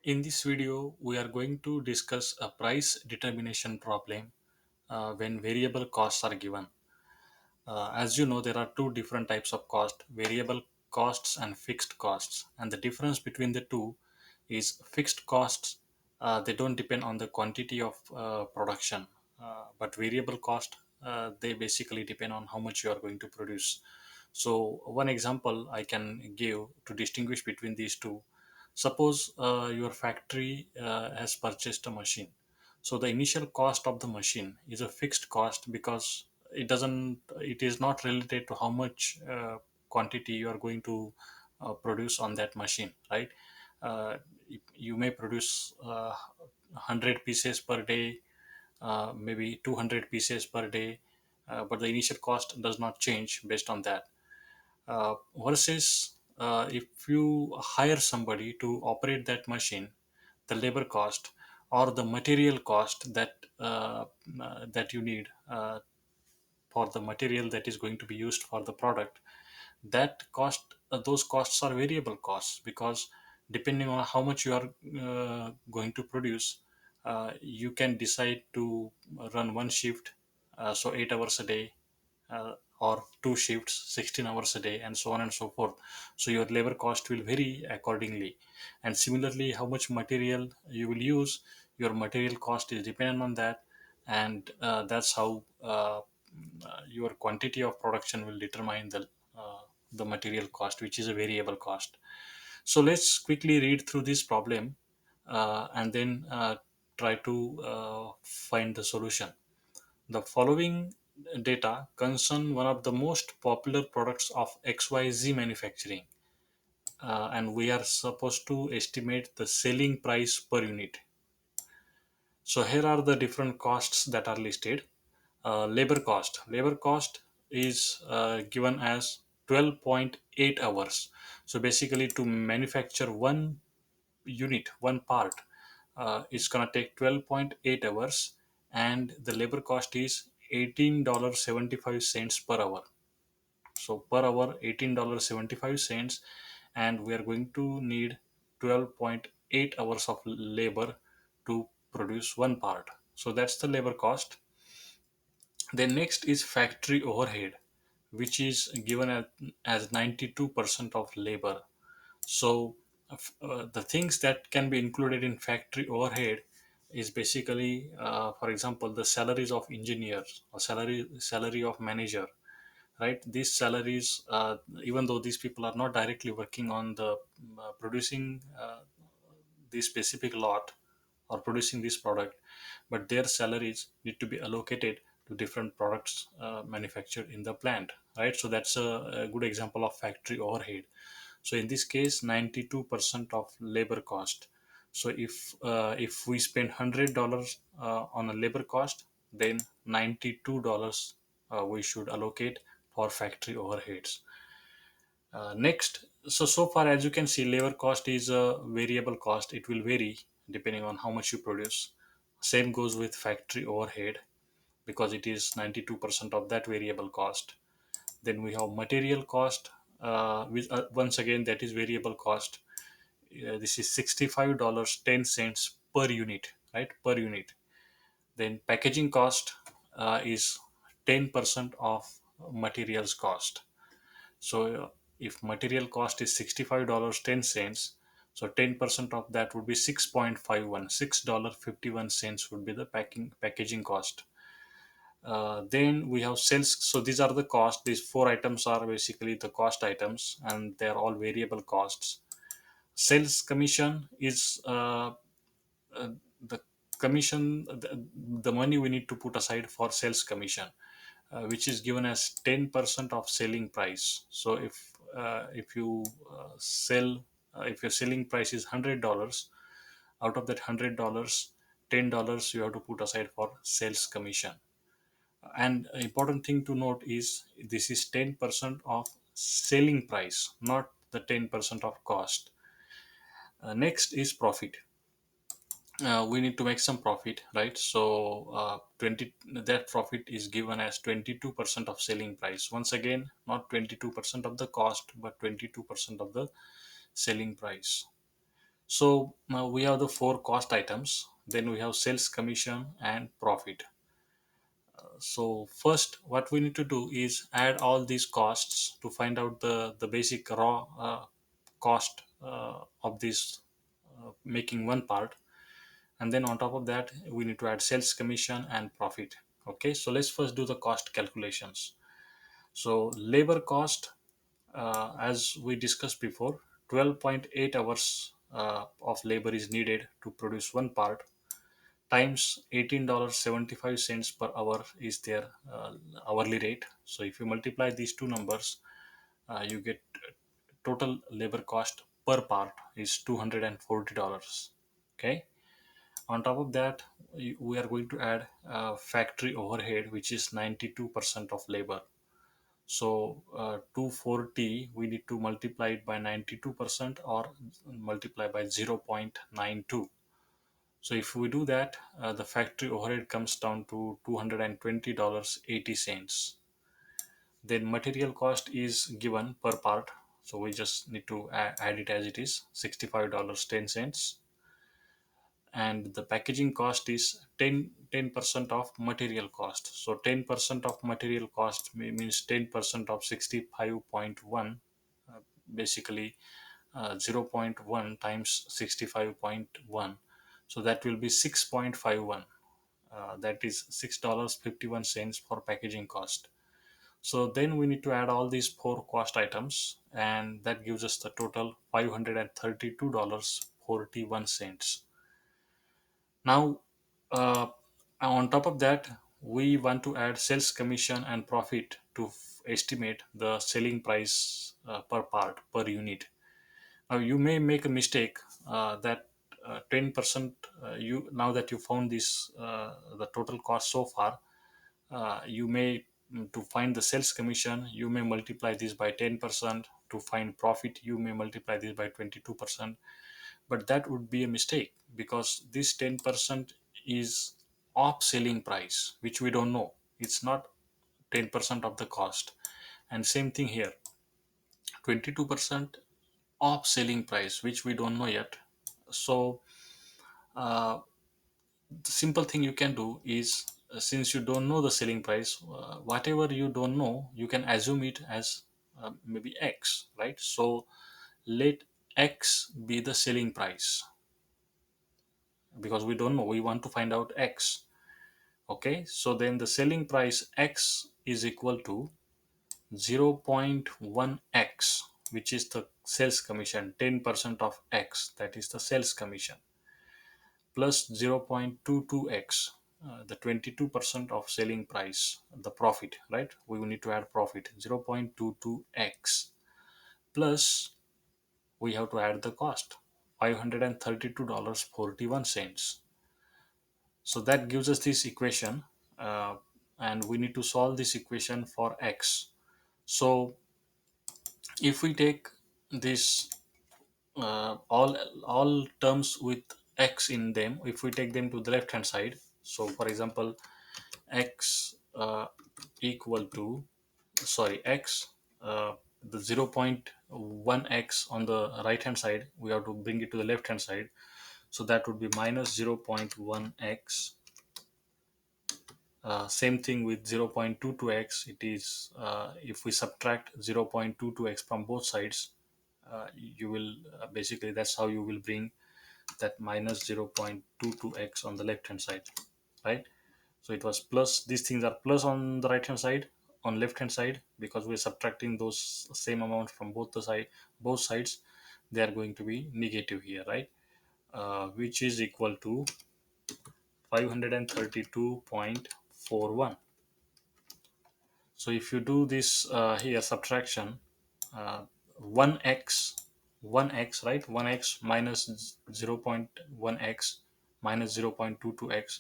In this video, we are going to discuss a price determination problem when variable costs are given. As you know, there are two different types of cost, variable costs and fixed costs. And the difference between the two is fixed costs, they don't depend on the quantity of production, but variable cost, they basically depend on how much you are going to produce. So, one example I can give to distinguish between these two. Suppose your factory has purchased a machine. So the initial cost of the machine is a fixed cost because it is not related to how much quantity you are going to produce on that machine, right? Uh, you may produce 100 pieces per day, maybe 200 pieces per day, but the initial cost does not change based on that. Versus if you hire somebody to operate that machine, the labor cost or the material cost that you need for the material that is going to be used for the product, that cost those costs are variable costs because depending on how much you are going to produce, you can decide to run one shift, so 8 hours a day, or two shifts 16 hours a day, and so on and so forth. So your labor cost will vary accordingly. And similarly, how much material you will use, your material cost is dependent on that. And that's how your quantity of production will determine the material cost, which is a variable cost. So let's quickly read through this problem, and then try to find the solution. The following data concern one of the most popular products of XYZ manufacturing, and we are supposed to estimate the selling price per unit. So here are the different costs that are listed. Labor cost. Labor cost is given as 12.8 hours. So basically, to manufacture one unit, one part, it's gonna take 12.8 hours, and the labor cost is $18.75 per hour. So per hour, $18.75, and we are going to need 12.8 hours of labor to produce one part. So that's the labor cost. Then next is factory overhead, which is given as 92% of labor. So the things that can be included in factory overhead is basically, for example, the salaries of engineers or salary of manager, right? These salaries, even though these people are not directly working on the producing this specific lot or producing this product, but their salaries need to be allocated to different products manufactured in the plant, right? So that's a good example of factory overhead. So in this case, 92% of labor cost. So if we spend $100 on a labor cost, then $92 we should allocate for factory overheads. Next, so far as you can see, labor cost is a variable cost. It will vary depending on how much you produce. Same goes with factory overhead because it is 92% of that variable cost. Then we have material cost, which once again that is variable cost. This is $65.10 per unit, right? Per unit. Then packaging cost is 10% of materials cost. So if material cost is $65.10, so 10% of that would be 6.51, $6.51 would be the packaging cost. Then we have sales. So these are the cost. These four items are basically the cost items, and they are all variable costs. Sales commission is the commission, the money we need to put aside for sales commission, which is given as 10% of selling price. So if you sell, if your selling price is $100, out of that $100, $10 you have to put aside for sales commission. And an important thing to note is this is 10% of selling price, not the 10% of cost. Next is profit. We need to make some profit, right? So 20, that profit is given as 22% of selling price. Once again, not 22% of the cost, but 22% of the selling price. So now we have the four cost items, then we have sales commission and profit. So first what we need to do is add all these costs to find out the basic raw cost of this making one part, and then on top of that we need to add sales commission and profit. Okay, so let's first do the cost calculations. So labor cost, as we discussed before, 12.8 hours of labor is needed to produce one part, times $18.75 per hour is their hourly rate. So if you multiply these two numbers, you get total labor cost per part is $240. Okay. On top of that, we are going to add factory overhead, which is 92% of labor. So 240, we need to multiply it by 92% or multiply by 0.92. So if we do that, the factory overhead comes down to $220.80. Then material cost is given per part. So we just need to add it as it is, $65.10. And the packaging cost is 10% of material cost. So 10% of material cost means 10% of 65.1, basically 0.1 times 65.1. So that will be 6.51. That is $6.51 for packaging cost. So then we need to add all these four cost items, and that gives us the total $532.41. Now, on top of that, we want to add sales commission and profit to estimate the selling price per part per unit. Now you may make a mistake that 10%, you now that you found this the total cost so far, you may to find the sales commission you may multiply this by 10%, to find profit you may multiply this by 22%, but that would be a mistake because this 10% is off selling price which we don't know. It's not 10% of the cost. And same thing here, 22% off selling price which we don't know yet. So uh, the simple thing you can do is, since you don't know the selling price, whatever you don't know you can assume it as maybe x, right? So let x be the selling price because we don't know, we want to find out x. Okay, so then the selling price x is equal to 0.1x, which is the sales commission, 10% of x, that is the sales commission, plus 0.22x, the 22% of selling price, the profit, right? We will need to add profit, 0.22x, plus we have to add the cost, $532.41. So that gives us this equation, uh, and we need to solve this equation for x. So if we take this all terms with x in them, if we take them to the left hand side, so for example x equal to, sorry, x, the 0.1x on the right hand side, we have to bring it to the left hand side. So that would be minus 0.1x. Same thing with 0.22x. It is, if we subtract 0.22x from both sides, you will basically, that's how you will bring that minus 0.22x on the left hand side, right? So it was plus, these things are plus on the right hand side, on left hand side, because we're subtracting those same amount from both the side, both sides, they are going to be negative here, right? Which is equal to 532.41. So if you do this here subtraction, uh, 1x, 1x, right, 1x minus 0.1x minus 0.22x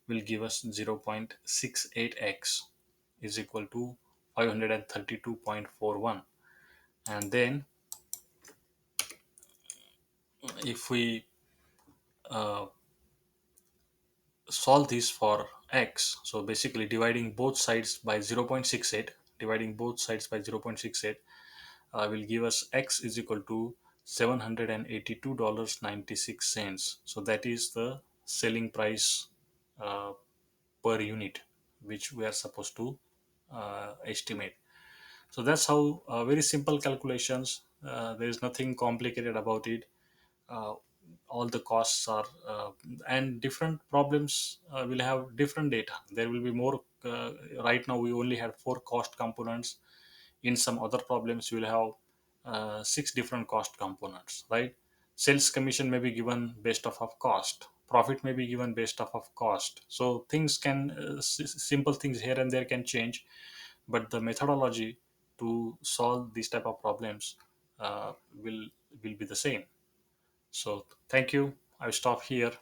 will give us 0.68x is equal to 532.41. And then if we uh, solve this for x, so basically dividing both sides by 0.68, dividing both sides by 0.68 will give us x is equal to $782.96. So that is the selling price uh, per unit, which we are supposed to estimate. So that's how very simple calculations. There is nothing complicated about it. uh, all the costs are and different problems will have different data. There will be more. Right now we only had four cost components. In some other problems you will have six different cost components, right? Sales commission may be given based off of cost, profit may be given based off of cost. So things can simple things here and there can change, but the methodology to solve these type of problems uh, will will be the same. So thank you. I stop here.